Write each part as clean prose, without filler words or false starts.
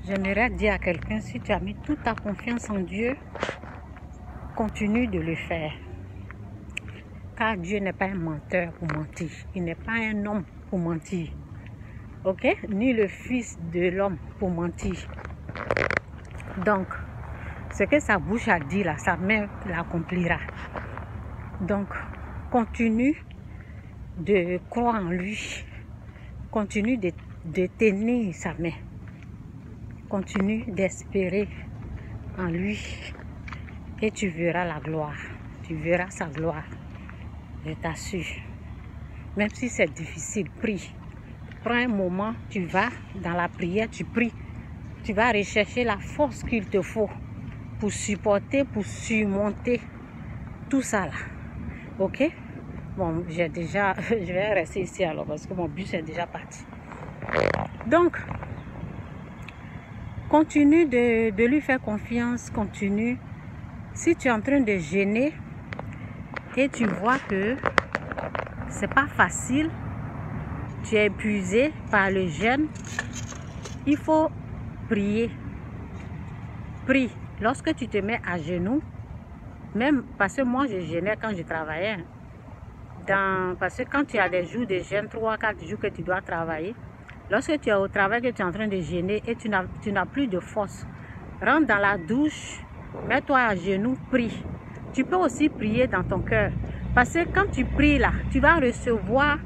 J'aimerais dire à quelqu'un, si tu as mis toute ta confiance en Dieu, continue de le faire. Car Dieu n'est pas un menteur pour mentir. Il n'est pas un homme pour mentir. Ok? Ni le fils de l'homme pour mentir. Donc, ce que sa bouche a dit là, sa main l'accomplira. Donc, continue de croire en lui. Continue de tenir sa main. Continue d'espérer en lui. Et tu verras la gloire. Tu verras sa gloire. Je t'assure. Même si c'est difficile, prie. Prends un moment, tu vas dans la prière, tu pries. Tu vas rechercher la force qu'il te faut pour supporter, pour surmonter tout ça là. Ok? Bon, je vais rester ici alors parce que mon bus est déjà parti. Donc, continue de lui faire confiance, continue. Si tu es en train de jeûner et tu vois que c'est pas facile, tu es épuisé par le jeûne, il faut prier. Prie. Lorsque tu te mets à genoux, même parce que moi je jeûnais quand je travaillais. Parce que quand tu as des jours de jeûne, 3-4 jours que tu dois travailler, lorsque tu es au travail, que tu es en train de jeûner et tu n'as plus de force, rentre dans la douche, mets-toi à genoux, prie. Tu peux aussi prier dans ton cœur. Parce que quand tu pries là, tu vas recevoir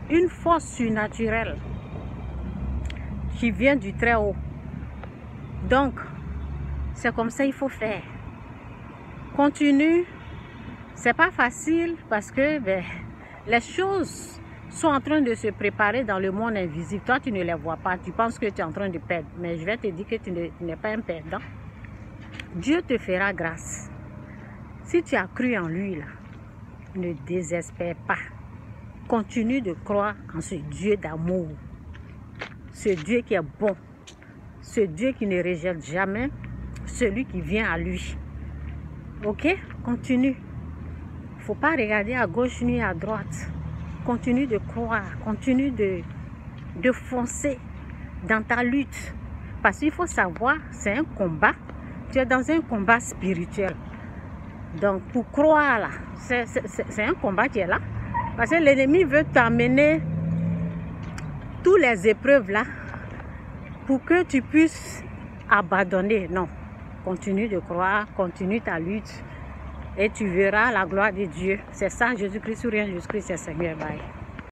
une force surnaturelle qui vient du très haut. Donc, c'est comme ça qu'il faut faire. Continue. C'est pas facile parce que les choses sont en train de se préparer dans le monde invisible. Toi, tu ne les vois pas. Tu penses que tu es en train de perdre. Mais je vais te dire que tu n'es pas un perdant. Dieu te fera grâce. Si tu as cru en lui, là, ne désespère pas. Continue de croire en ce Dieu d'amour. Ce Dieu qui est bon. Ce Dieu qui ne rejette jamais celui qui vient à lui. Ok? Continue. Il ne faut pas regarder à gauche ni à droite. Continue de croire. Continue de foncer dans ta lutte. Parce qu'il faut savoir, c'est un combat. Tu es dans un combat spirituel. Donc, pour croire là, c'est un combat qui est là. Parce que l'ennemi veut t'amener toutes les épreuves là pour que tu puisses abandonner. Non. Continue de croire, continue ta lutte et tu verras la gloire de Dieu. C'est ça, Jésus-Christ ou rien, Jésus-Christ, c'est Seigneur. Bye.